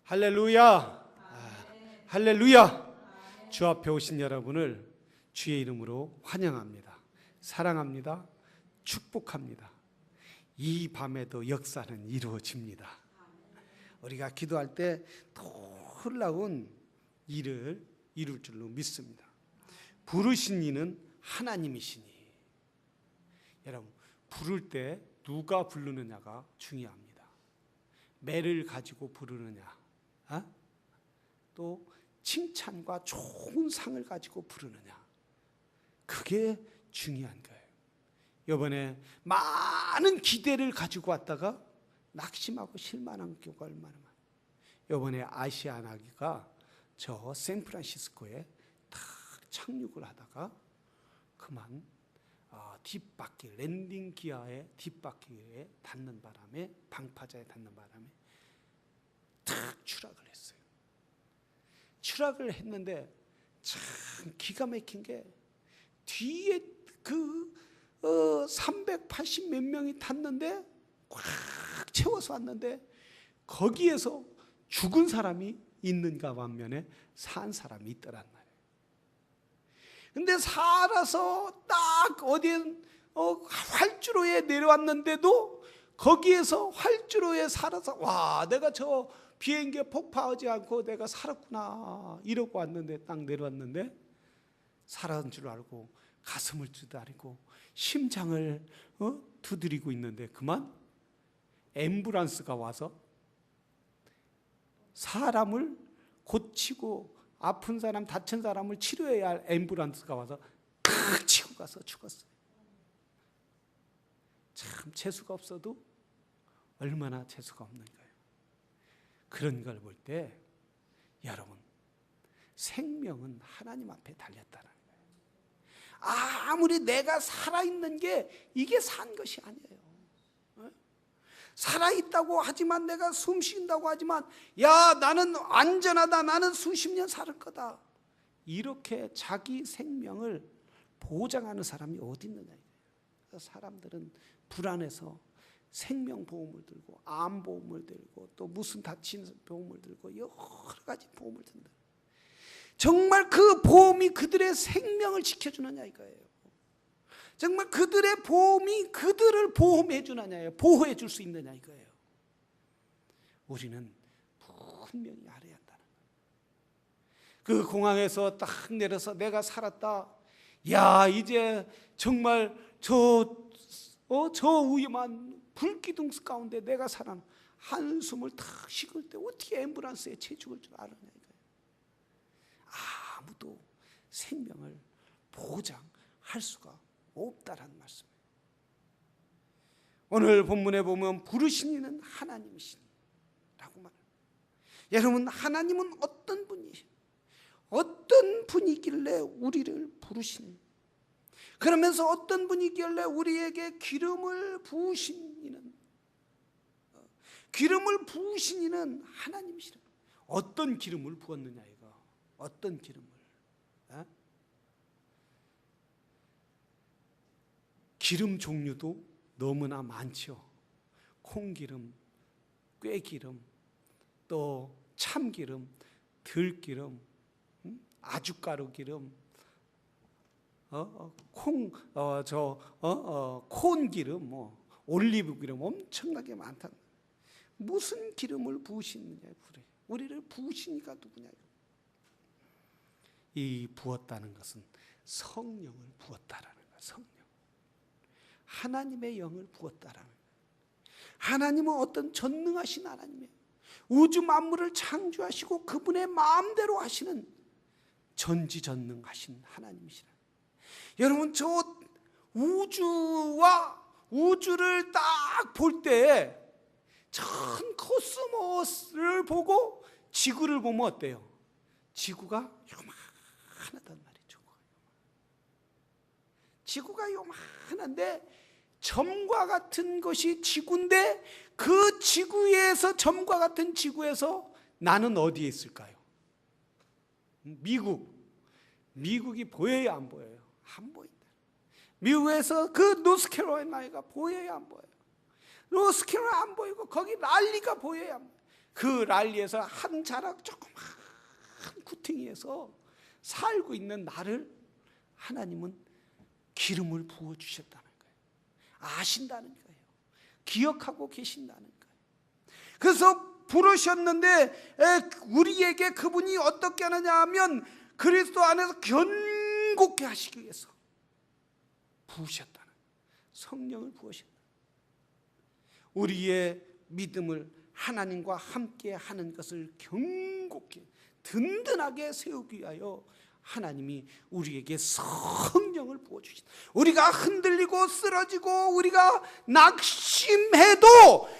할렐루야. 할렐루야. 주 앞에 오신 여러분을 주의 이름으로 환영합니다. 사랑합니다. 축복합니다. 이 밤에도 역사는 이루어집니다. 우리가 기도할 때 놀라운 일을 이룰 줄로 믿습니다. 부르신 이는 하나님이시니. 여러분, 부를 때 누가 부르느냐가 중요합니다. 매를 가지고 부르느냐, 또 칭찬과 좋은 상을 가지고 부르느냐, 그게 중요한 거예요. 이번에 많은 기대를 가지고 왔다가 낙심하고 실망한 경우가 얼마나 많아요. 이번에 아시아나기가 저 샌프란시스코에 딱 착륙을 하다가 그만 뒷바퀴, 랜딩 기어의 뒷바퀴에 닿는 바람에, 방파제에 닿는 바람에 탁 추락을 했어요. 추락을 했는데 참 기가 막힌 게, 뒤에 380 몇 명이 탔는데 꽉 채워서 왔는데 거기에서 죽은 사람이 있는가 반면에 산 사람이 있더란 말이에요. 근데 살아서 딱 어딘 활주로에 내려왔는데도 거기에서 활주로에 살아서, 와, 내가 저 비행기에 폭파하지 않고 내가 살았구나 이러고 왔는데, 딱 내려왔는데 살아온 줄 알고 가슴을 두드리고 심장을 두드리고 있는데 그만 앰뷸런스가 와서 사람을 고치고 아픈 사람, 다친 사람을 치료해야 할 앰뷸런스가 와서 탁 치고 가서 죽었어요. 참 재수가 없어도 얼마나 재수가 없는 거예요. 그런 걸 볼 때 여러분, 생명은 하나님 앞에 달렸다는 거예요. 아무리 내가 살아있는 게 이게 산 것이 아니에요. 살아있다고 하지만, 내가 숨 쉰다고 하지만, 야, 나는 안전하다, 나는 수십 년 살 거다, 이렇게 자기 생명을 보장하는 사람이 어디 있느냐. 사람들은 불안해서 생명보험을 들고 암보험을 들고 또 무슨 다친 보험을 들고 여러 가지 보험을 든다. 정말 그 보험이 그들의 생명을 지켜주느냐 이거예요. 정말 그들의 보험이 그들을 보호해 주느냐, 보호해 줄 수 있느냐 이거예요. 우리는 분명히 알아야 한다는 거예요. 그 공항에서 딱 내려서 내가 살았다, 야, 이제 정말 저 위험한 불기둥 가운데 내가 살아, 한숨을 탁 쉬을 때 어떻게 앰뷸런스에 채 죽을 줄 아느냐 이거예요. 아무도 생명을 보장할 수가 없다라는 말씀이에요. 오늘 본문에 보면 부르신 이는 하나님이시니 라고 말해요. 여러분, 하나님은 어떤 분이시죠? 어떤 분이길래 우리를 부르시니? 그러면서 어떤 분이길래 우리에게 기름을 부으신 이는, 기름을 부으신 이는 하나님이시라. 어떤 기름을 부었느냐 이거. 어떤 기름을? 기름 종류도 너무나 많죠. 콩기름, 꾀기름, 또 참기름, 들기름, 아주가루 기름, 콘기름, 올리브 기름, 엄청나게 많다. 무슨 기름을 부으시느냐, 우리를 부으시니까 누구냐. 이 부었다는 것은 성령을 부었다라는 거예요. 성령, 하나님의 영을 부었다라는 거예요. 하나님은 어떤 전능하신 하나님이에요. 우주 만물을 창조하시고 그분의 마음대로 하시는 전지전능하신 하나님이시라. 여러분, 저 우주와 우주를 딱 볼 때 전 코스모스를 보고 지구를 보면 어때요? 지구가 요만하단 말이죠. 지구가 요만한데 점과 같은 것이 지구인데, 그 지구에서, 점과 같은 지구에서 나는 어디에 있을까요? 미국이 보여요, 안 보여요? 안 보인다. 미국에서 그 노스캐롤라이나가 보여요, 안 보여요? 노스캐롤라이나 안 보이고 거기 랄리가 보여요, 안 보여요? 그 랄리에서 한 자락 조그만 구탱이에서 살고 있는 나를 하나님은 기름을 부어주셨다는 거예요. 아신다는 거예요. 기억하고 계신다는 거예요. 그래서 부르셨는데 우리에게 그분이 어떻게 하느냐 하면 그리스도 안에서 견고케 하시기 위해서 부으셨다는 거예요. 성령을 부으셨다. 우리의 믿음을 하나님과 함께 하는 것을 견고케 든든하게 세우기 위하여 하나님이 우리에게 성령을 부어주신다. 우리가 흔들리고 쓰러지고 우리가 낙심해도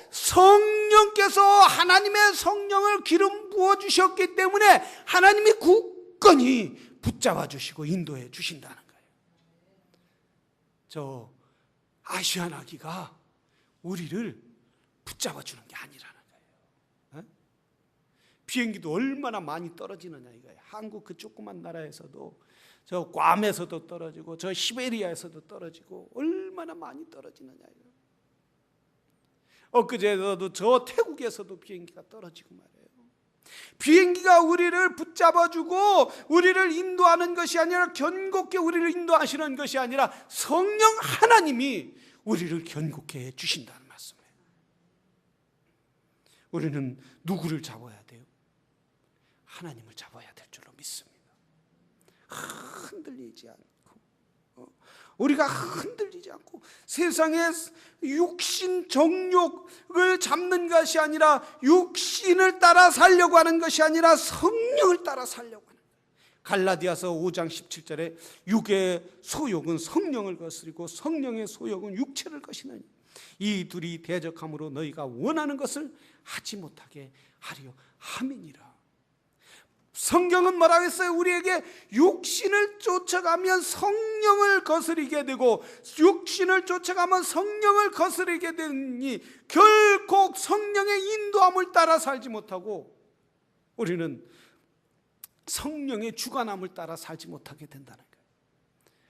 성령께서 하나님의 성령을 기름 부어주셨기 때문에 하나님이 굳건히 붙잡아 주시고 인도해 주신다는 거예요. 저 아시아나기가 우리를 붙잡아 주는 게 아니라는 거예요. 비행기도 얼마나 많이 떨어지느냐 이거예요. 한국 그 조그만 나라에서도 저 괌에서도 떨어지고 저 시베리아에서도 떨어지고 얼마나 많이 떨어지느냐 이거예요. 엊그제도 저 태국에서도 비행기가 떨어지고 말이에요. 비행기가 우리를 붙잡아주고 우리를 인도하는 것이 아니라 견고케 우리를 인도하시는 것이 아니라 성령 하나님이 우리를 견고케 해주신다는 말씀이에요. 우리는 누구를 잡아야 돼요? 하나님을 잡아야 될 줄로 믿습니다. 흔들리지 않고 우리가 흔들리지 않고 세상의 육신 정욕을 잡는 것이 아니라 육신을 따라 살려고 하는 것이 아니라 성령을 따라 살려고 하는 거예요. 갈라디아서 5장 17절에 육의 소욕은 성령을 거스리고 성령의 소욕은 육체를 거스리느니 이 둘이 대적함으로 너희가 원하는 것을 하지 못하게 하려 함이니라. 성경은 뭐라고 했어요? 우리에게 육신을 쫓아가면 성령을 거스리게 되고 육신을 쫓아가면 성령을 거스리게 되니 결국 성령의 인도함을 따라 살지 못하고 우리는 성령의 주관함을 따라 살지 못하게 된다는 거예요.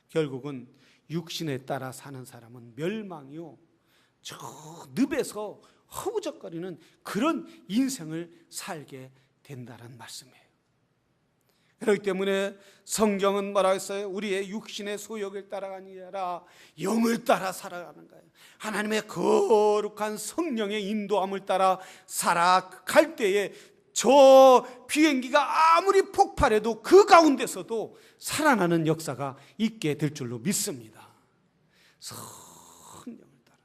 결국은 육신에 따라 사는 사람은 멸망이요, 저 늪에서 허우적거리는 그런 인생을 살게 된다는 말씀이에요. 그렇기 때문에 성경은 뭐라고 했어요? 우리의 육신의 소욕을 따라가니 아니라 영을 따라 살아가는 거예요. 하나님의 거룩한 성령의 인도함을 따라 살아갈 때에 저 비행기가 아무리 폭발해도 그 가운데서도 살아나는 역사가 있게 될 줄로 믿습니다. 성령을 따라.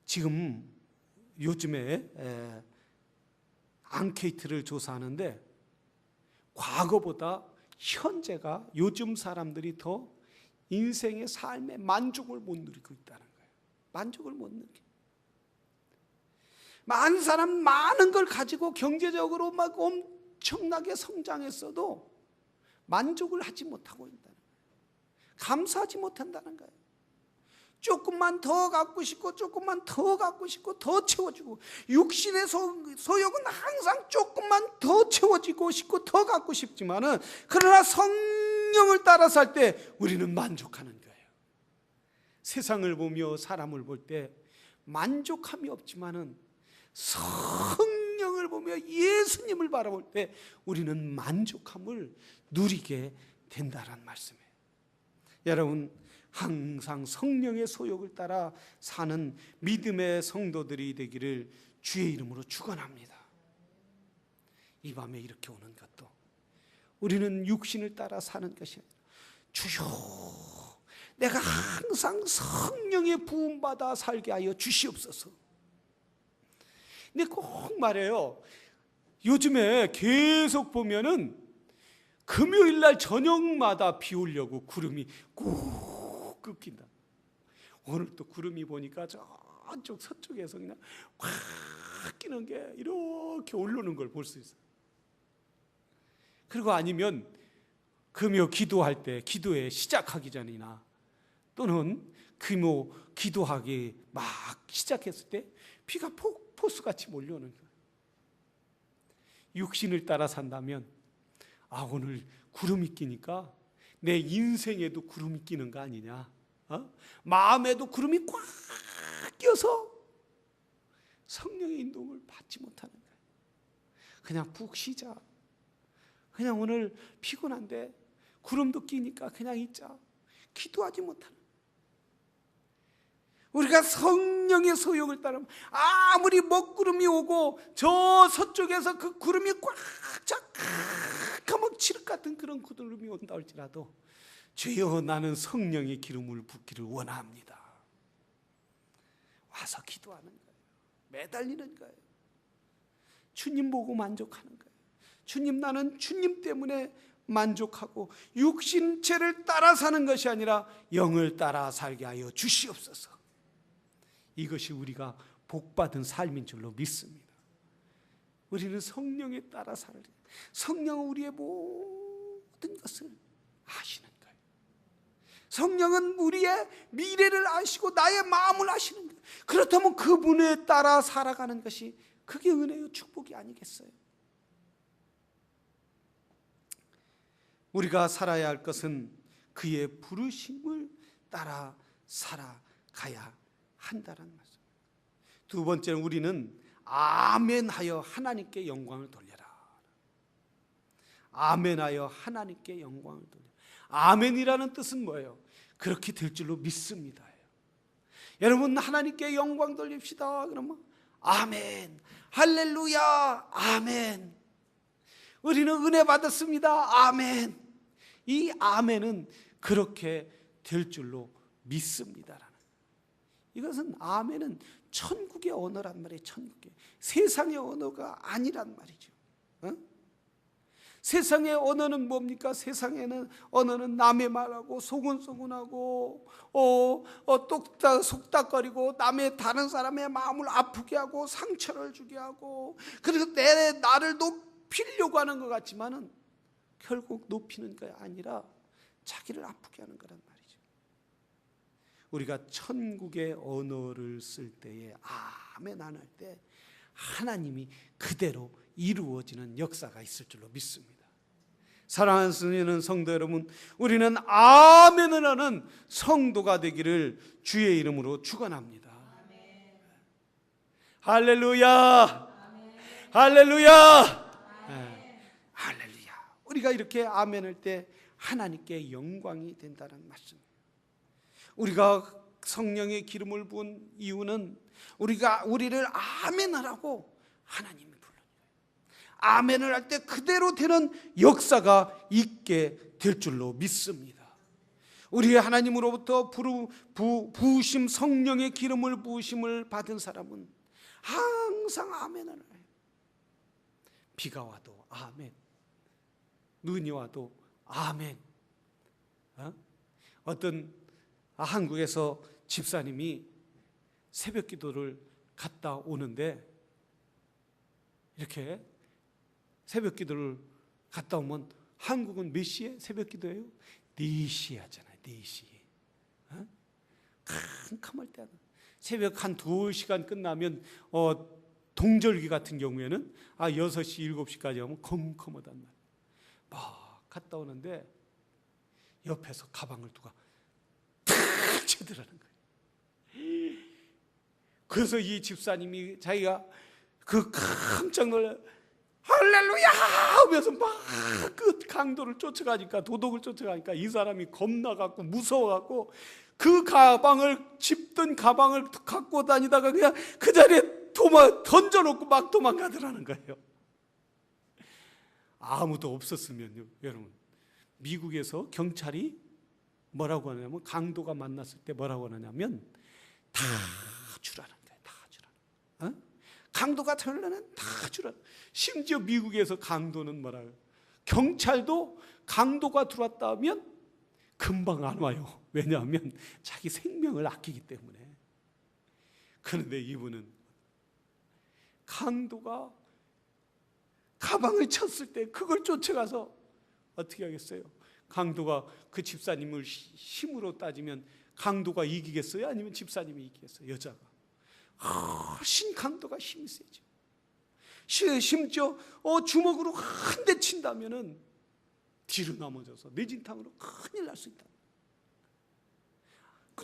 지금 요즘에 앙케이트를 조사하는데 과거보다 현재가 요즘 사람들이 더 인생의 삶의 만족을 못 누리고 있다는 거예요. 만족을 못 누리게. 많은 사람 많은 걸 가지고 경제적으로 막 엄청나게 성장했어도 만족을 하지 못하고 있다는 거예요. 감사하지 못한다는 거예요. 조금만 더 갖고 싶고 조금만 더 갖고 싶고 더 채워주고 육신의 소욕은 항상 조금만 더 채워지고 싶고 더 갖고 싶지만은 그러나 성령을 따라 살 때 우리는 만족하는 거예요. 세상을 보며 사람을 볼 때 만족함이 없지만은 성령을 보며 예수님을 바라볼 때 우리는 만족함을 누리게 된다는 말씀이에요. 여러분, 항상 성령의 소욕을 따라 사는 믿음의 성도들이 되기를 주의 이름으로 축원합니다. 이 밤에 이렇게 오는 것도 우리는 육신을 따라 사는 것이 아니라 주여, 내가 항상 성령의 부음받아 살게 하여 주시옵소서. 근데 꼭 말해요. 요즘에 계속 보면은 금요일 날 저녁마다 비 오려고 구름이 꾹 끊긴다. 오늘 또 구름이 보니까 저쪽 서쪽에서 그냥 확 끼는 게 이렇게 올라오는 걸 볼 수 있어요. 그리고 아니면 금요 기도할 때 기도회 시작하기 전이나 또는 금요 기도하기 막 시작했을 때 비가 폭포수같이 몰려오는 거예요. 육신을 따라 산다면 오늘 구름이 끼니까 내 인생에도 구름이 끼는 거 아니냐, 마음에도 구름이 꽉 힘들어서 성령의 인도를 받지 못하는 거예요. 그냥 푹 쉬자. 그냥 오늘 피곤한데 구름도 끼니까 그냥 있자. 기도하지 못하는. 우리가 성령의 소욕을 따르면 아무리 먹구름이 오고 저 서쪽에서 그 구름이 꽉 까먹 칠흑 같은 그런 구름이 온다 할지라도 주여 나는 성령의 기름을 붓기를 원합니다. 와서 기도하는 거예요. 매달리는 거예요. 주님 보고 만족하는 거예요. 주님, 나는 주님 때문에 만족하고 육신체를 따라 사는 것이 아니라 영을 따라 살게 하여 주시옵소서. 이것이 우리가 복받은 삶인 줄로 믿습니다. 우리는 성령에 따라 살아야 돼요. 성령은 우리의 모든 것을 아시는 거예요. 성령은 우리의 미래를 아시고 나의 마음을 아시는 거예요. 그렇다면 그분에 따라 살아가는 것이 그게 은혜요 축복이 아니겠어요? 우리가 살아야 할 것은 그의 부르심을 따라 살아가야 한다는 말씀. 두 번째는 우리는 아멘하여 하나님께 영광을 돌려라. 아멘하여 하나님께 영광을 돌려라. 아멘이라는 뜻은 뭐예요? 그렇게 될 줄로 믿습니다. 여러분, 하나님께 영광 돌립시다. 그러면 아멘, 할렐루야, 아멘. 우리는 은혜 받았습니다. 아멘. 이 아멘은 그렇게 될 줄로 믿습니다라는. 이것은 아멘은 천국의 언어란 말이에요. 천국의. 세상의 언어가 아니란 말이죠. 세상의 언어는 뭡니까? 세상에는 언어는 남의 말하고 소곤소곤하고 속닥거리고 남의 다른 사람의 마음을 아프게 하고 상처를 주게 하고 그래서 나를 높이려고 하는 것 같지만은 결국 높이는 게 아니라 자기를 아프게 하는 거란 말이죠. 우리가 천국의 언어를 쓸 때에 아멘 안 할 때 하나님이 그대로 이루어지는 역사가 있을 줄로 믿습니다. 사랑하는 성도 여러분, 우리는 아멘을 하는 성도가 되기를 주의 이름으로 축원합니다. 할렐루야, 할렐루야, 할렐루야. 우리가 이렇게 아멘할 때 하나님께 영광이 된다는 말씀. 우리가 성령의 기름을 부은 이유는 우리를 아멘하라고 하나님이 아멘을 할 때 그대로 되는 역사가 있게 될 줄로 믿습니다. 우리 하나님으로부터 부으심 성령의 기름을 부으심을 받은 사람은 항상 아멘을 해요. 비가 와도 아멘, 눈이 와도 아멘. 어떤 한국에서 집사님이 새벽 기도를 갔다 오는데 이렇게 새벽 기도를 갔다 오면 한국은 몇 시에 새벽 기도예요? 4시에 하잖아요. 4시에. 캄캄할 때 새벽 한 2시간 끝나면 동절기 같은 경우에는 6시, 7시까지 하면 컴컴하단 말이에요. 막 갔다 오는데 옆에서 가방을 누가 탁 쳐들어가는 거예요. 그래서 이 집사님이 자기가 그 깜짝 놀라 할렐루야 하면서 막 그 강도를 쫓아가니까, 도둑을 쫓아가니까 이 사람이 겁나갖고 무서워갖고 그 가방을, 집던 가방을 갖고 다니다가 그냥 그 자리에 던져놓고 막 도망가더라는 거예요. 아무도 없었으면요, 여러분, 미국에서 경찰이 뭐라고 하냐면, 강도가 만났을 때 뭐라고 하냐면 다 주라는 거예요. 다 주라는. 강도가 들려는 다 주라는. 심지어 미국에서 강도는 뭐라고, 경찰도 강도가 들어왔다 하면 금방 안 와요. 왜냐하면 자기 생명을 아끼기 때문에. 그런데 이분은 강도가 가방을 쳤을 때 그걸 쫓아가서 어떻게 하겠어요? 강도가 그 집사님을 힘으로 따지면 강도가 이기겠어요? 아니면 집사님이 이기겠어요? 여자가 훨씬 강도가 힘이 세죠. 심지어 주먹으로 한 대 친다면은 뒤로 넘어져서 뇌진탕으로 큰일 날 수 있다.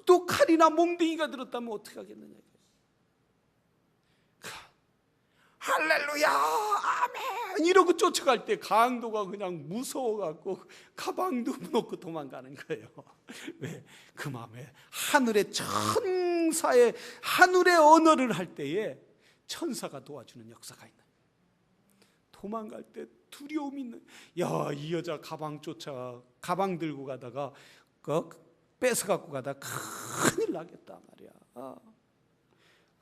또 칼이나 몽둥이가 들었다면 어떻게 하겠느냐. 할렐루야 아멘 이러고 쫓아갈 때 강도가 그냥 무서워갖고 가방도 놓고 도망가는 거예요. 왜? 그 마음에 하늘의 천사의 하늘의 언어를 할 때에 천사가 도와주는 역사가 있는, 도망갈 때 두려움이 있는, 야, 이 여자 가방 들고 가다가 뺏어 갖고 가다 큰일 나겠다 말이야.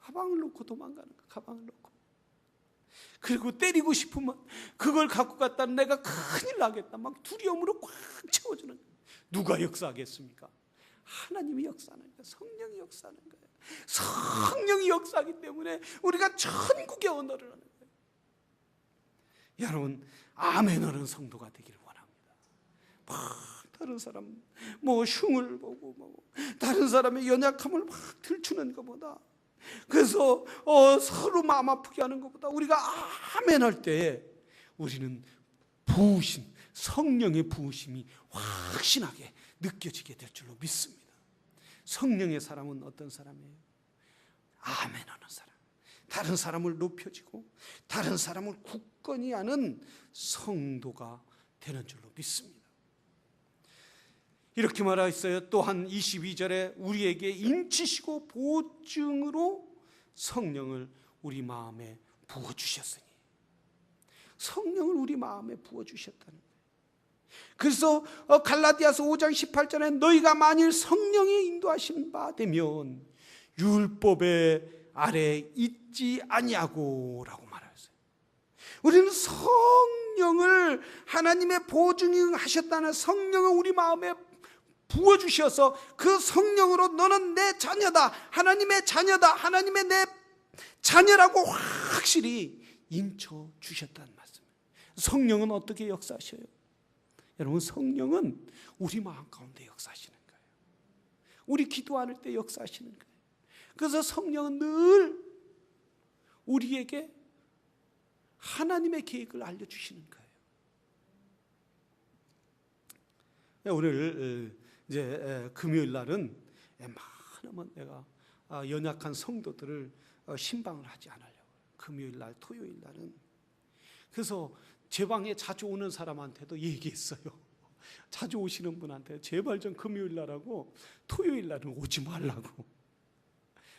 가방을 놓고 도망가는 거야. 가방을 놓고. 그리고 때리고 싶으면 그걸 갖고 갔다 내가 큰일 나겠다 막 두려움으로 꽉 채워주는 거야. 누가 역사하겠습니까? 하나님이 역사하는 거야. 성령이 역사하는 거야. 성령이 역사하기 때문에 우리가 천국의 언어를 하는 거예요. 여러분, 아멘하는 성도가 되기를 원합니다. 다른 사람 흉을 보고 다른 사람의 연약함을 막 들추는 것보다, 그래서 서로 마음 아프게 하는 것보다 우리가 아멘할 때 우리는 부으심, 성령의 부으심이 확신하게 느껴지게 될 줄로 믿습니다. 성령의 사람은 어떤 사람이에요? 아멘하는 사람, 다른 사람을 높여주고 다른 사람을 굳건히 하는 성도가 되는 줄로 믿습니다. 이렇게 말하였어요. 또한 22절에 우리에게 인치시고 보증으로 성령을 우리 마음에 부어주셨으니, 성령을 우리 마음에 부어주셨다는 거예요. 그래서 갈라디아서 5장 18절에 너희가 만일 성령의 인도하신 바 되면 율법의 아래 있지 아니하고 라고 말했어요. 우리는 성령을, 하나님의 보증이 하셨다는 성령을 우리 마음에 부어주셔서 그 성령으로 너는 내 자녀다, 하나님의 자녀다, 하나님의 내 자녀라고 확실히 인쳐주셨다는 말씀이에요. 성령은 어떻게 역사하셔요? 여러분, 성령은 우리 마음 가운데 역사하시는 거예요. 우리 기도할 때 역사하시는 거예요. 그래서 성령은 늘 우리에게 하나님의 계획을 알려주시는 거예요. 오늘 이제 금요일 날은 많으면 내가 연약한 성도들을 신방을 하지 않으려고. 금요일 날, 토요일 날은. 그래서 제 방에 자주 오는 사람한테도 얘기했어요. 자주 오시는 분한테 제발 좀 금요일 날하고 토요일 날은 오지 말라고.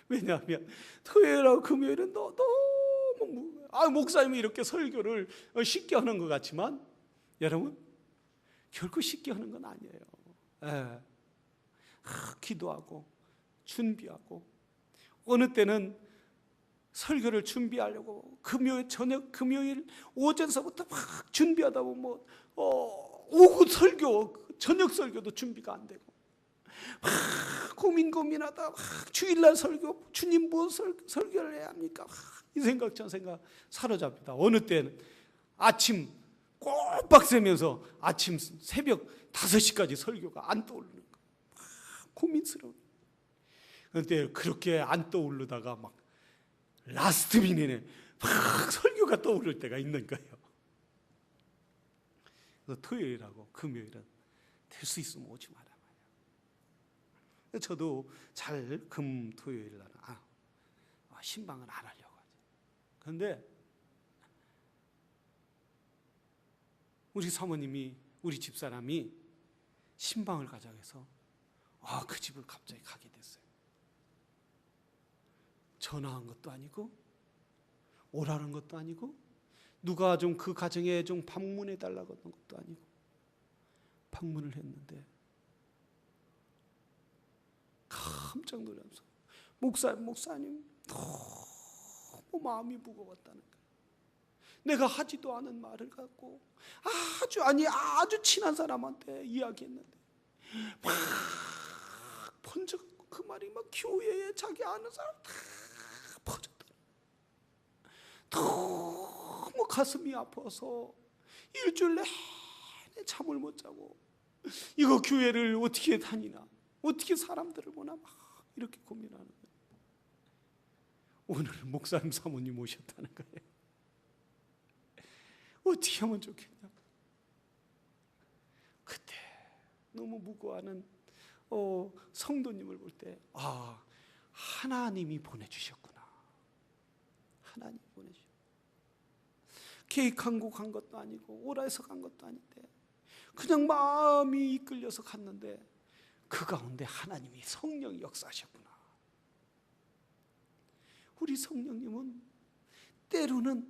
왜냐하면 토요일하고 금요일은 너무 목사님이 이렇게 설교를 쉽게 하는 것 같지만 여러분, 결코 쉽게 하는 건 아니에요. 기도하고 준비하고, 어느 때는 설교를 준비하려고 금요일 오전서부터 막 준비하다 보면 오후 설교, 저녁 설교도 준비가 안 되고 막 고민하다 막 주일날 설교, 주님 뭐 설교를 해야 합니까? 이 생각 저 생각 사로잡히다. 어느 때는 아침 꼬박 새면서 아침 새벽 5시까지 설교가 안 떠오르는 거예요. 고민스러워. 그런데 그렇게 안 떠오르다가 막 라스트 미닛에 막 설교가 떠오를 때가 있는 거예요. 그래서 토요일하고 금요일은 될 수 있으면 오지 마라 말이야. 저도 잘 토요일 날은 신방을 안 하려고 하죠. 그런데 우리 사모님이, 우리 집사람이 신방을 가자고 해서 그 집을 갑자기 가게 됐어요. 전화한 것도 아니고 오라는 것도 아니고 누가 좀 그 가정에 좀 방문해 달라고 했던 것도 아니고 방문을 했는데 깜짝 놀라면서 목사님 너무 마음이 무거웠다는 거예요. 내가 하지도 않은 말을 갖고 아주 친한 사람한테 이야기했는데 막 번쩍 그 말이 막 교회에 자기 아는 사람 다 퍼졌다. 너무 가슴이 아파서 일주일 내내 잠을 못 자고 이거 교회를 어떻게 다니나, 어떻게 사람들을 보나 막 이렇게 고민하는 거예요. 오늘 목사님 사모님 오셨다는 거예요. 어떻게 하면 좋겠냐. 그때 너무 무거워하는 성도님을 볼 때 하나님이 보내주셨구나. 하나님이 보내주셨구나. 계획한 곳 간 것도 아니고 오라 해서 간 것도 아닌데 그냥 마음이 이끌려서 갔는데 그 가운데 하나님이 성령이 역사하셨구나. 우리 성령님은 때로는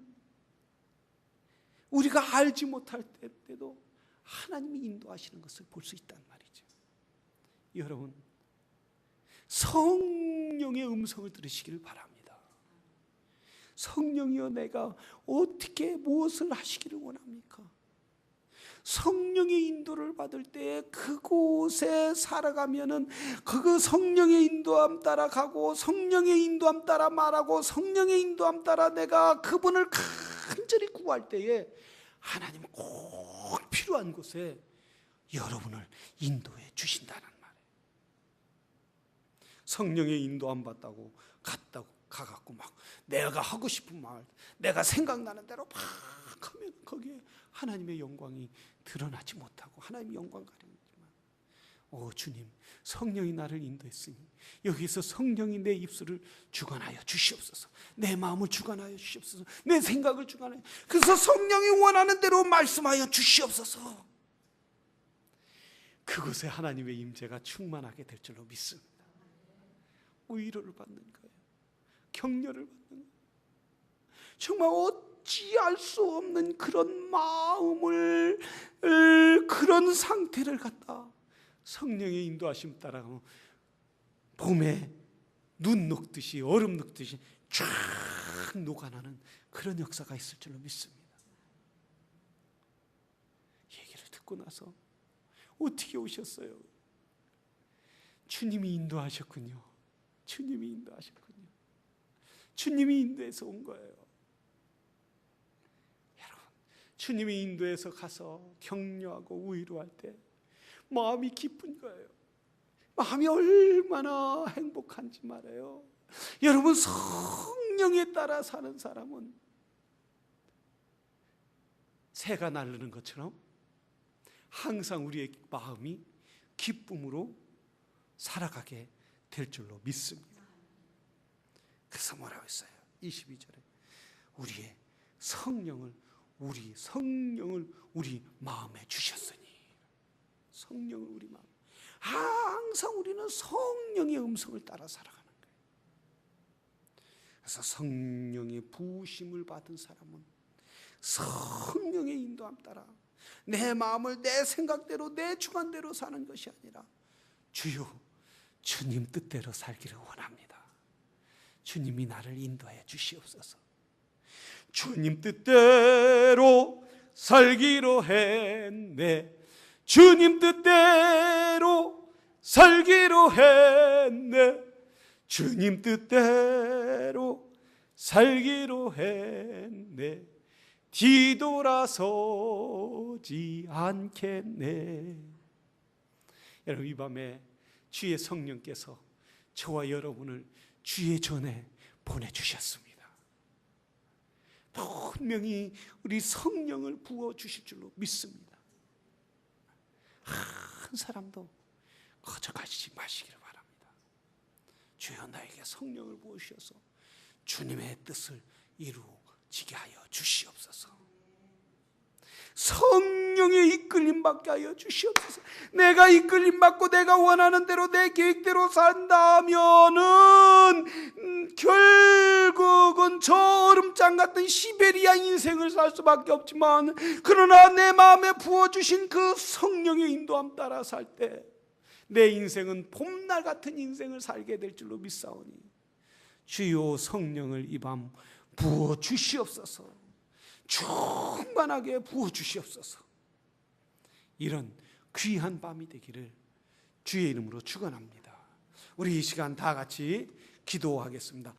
우리가 알지 못할 때도 하나님이 인도하시는 것을 볼 수 있단 말이죠. 여러분, 성령의 음성을 들으시기를 바랍니다. 성령이여, 내가 어떻게 무엇을 하시기를 원합니까? 성령의 인도를 받을 때 그곳에 살아가면은 그 성령의 인도함 따라 가고, 성령의 인도함 따라 말하고, 성령의 인도함 따라 내가 그분을 간절히 구할 때에 하나님은 꼭 필요한 곳에 여러분을 인도해 주신다는 말이에요. 성령의 인도함 받다고 가갖고 막 내가 하고 싶은 말, 내가 생각나는 대로 막 하면 거기에 하나님의 영광이 드러나지 못하고 하나님의 영광 가리지만, 주님, 성령이 나를 인도했으니 여기서 성령이 내 입술을 주관하여 주시옵소서, 내 마음을 주관하여 주시옵소서, 내 생각을 주관하여, 그래서 성령이 원하는 대로 말씀하여 주시옵소서. 그곳에 하나님의 임재가 충만하게 될 줄로 믿습니다. 위로를 받는 거예요. 격려를 받는 거예요. 정말 어찌할 수 없는 그런 마음을, 그런 상태를 갖다 성령의 인도하심 따라가면 봄에 눈 녹듯이, 얼음 녹듯이 쫙 녹아나는 그런 역사가 있을 줄로 믿습니다. 얘기를 듣고 나서 어떻게 오셨어요? 주님이 인도하셨군요. 주님이 인도하셨군요. 주님이 인도해서 온 거예요. 여러분, 주님이 인도해서 가서 격려하고 위로할 때 마음이 기쁜 거예요. 마음이 얼마나 행복한지 말해요. 여러분, 성령에 따라 사는 사람은 새가 날르는 것처럼 항상 우리의 마음이 기쁨으로 살아가게 될 줄로 믿습니다. 그래서 뭐라고 했어요? 22절에 우리의 성령을 우리 마음에 주셨으니, 성령을 우리 마음, 항상 우리는 성령의 음성을 따라 살아가는 거예요. 그래서 성령의 부으심을 받은 사람은 성령의 인도함 따라 내 마음을 내 생각대로, 내 주관대로 사는 것이 아니라 주여, 주님 뜻대로 살기를 원합니다. 주님이 나를 인도해 주시옵소서. 주님 뜻대로 살기로 했네. 주님 뜻대로 살기로 했네. 주님 뜻대로 살기로 했네. 뒤돌아서지 않겠네. 여러분, 이 밤에 주의 성령께서 저와 여러분을 주의 전에 보내주셨습니다. 분명히 우리 성령을 부어주실 줄로 믿습니다. 한 사람도 거저가지 마시기를 바랍니다. 주여, 나에게 성령을 부으셔서 주님의 뜻을 이루어지게 하여 주시옵소서. 성령의 이끌림 받게 하여 주시옵소서. 내가 이끌림 받고 내가 원하는 대로, 내 계획대로 산다면은 결국은 저 얼음장 같은 시베리아 인생을 살 수밖에 없지만, 그러나 내 마음에 부어주신 그 성령의 인도함 따라 살 때 내 인생은 봄날 같은 인생을 살게 될 줄로 믿사오니, 주요 성령을 이 밤 부어 주시옵소서. 충만하게 부어 주시옵소서. 이런 귀한 밤이 되기를 주의 이름으로 축원합니다. 우리 이 시간 다 같이 기도하겠습니다.